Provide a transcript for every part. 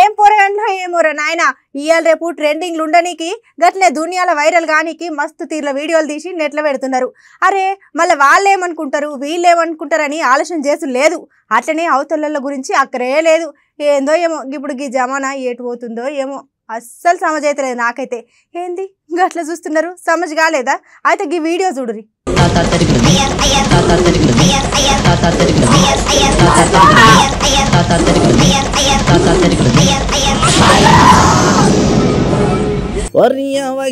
ఏం పోరగండ్లో ఏమోరా నాయన ఇయాల రేపు ట్రెండింగ్లు ఉండనీకి గట్లే దునియాల వైరల్ గానికి మస్తు తీర్ల వీడియోలు తీసి నెట్లో పెడుతున్నారు. అరే మళ్ళీ వాళ్ళు ఏమనుకుంటారు వీళ్ళు ఏమనుకుంటారని ఆలోచన చేసు లేదు. అట్లనే అవతల గురించి అక్కడే లేదు. ఏందో ఏమో ఇప్పుడు ఈ జమానా ఏటు పోతుందో ఏమో అస్సలు సమజ్ అయితే లేదు నాకైతే. ఏంది గట్లా చూస్తున్నారు సమజ్ కాలేదా? అయితే ఈ వీడియో చూడురి.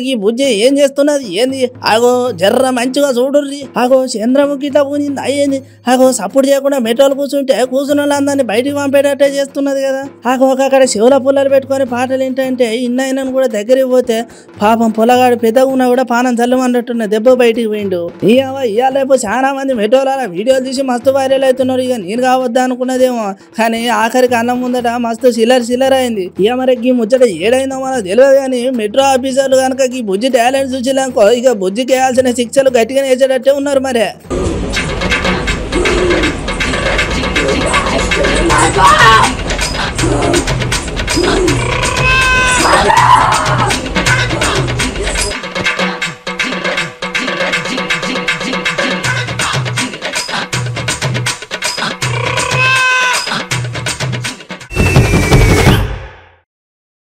ఈ బుజ్జి ఏం చేస్తున్నది ఏంది? ఆగో జర్ర మంచిగా చూడుర్రి. ఆగో చంద్రముఖి ఇట్లా పోయింది అయ్యింది. ఆగో సపోర్ట్ చేయకుండా మెట్రోలు కూర్చుంటే కూర్చున్న వాళ్ళందరినీ బయటికి పంపేటట్టే చేస్తున్నది కదా. ఆగో అక్కడ శివుల పుల్లలు పెట్టుకొని పాటలు ఏంటంటే ఇన్నైనా కూడా దగ్గరికి పోతే పాపం పొలగాడు పెద్దగా ఉన్నా కూడా పానం చల్లమన్నట్టున్న దెబ్బ బయటికి పోయిండు. ఇవాళ చాలా మంది మెట్రోల వీడియోలు తీసి మస్తు వైరల్ అవుతున్నారు. ఇక నేను కావద్దా అనుకున్నదేమో కానీ ఆఖరికి అన్నం ముందట మస్తు సిల్లర్ అయింది. ఇక మరి ఈ ముచ్చట ఏడైందో మనకు తెలియదు కానీ మెట్రో ఆఫీసర్లు కనుక ఈ బుజ్జి టాలెంట్ చూసినాకో ఇక బుజ్జికి వేయాల్సిన శిక్షలు గట్టిగా వేసేటట్టే ఉన్నారు. మరి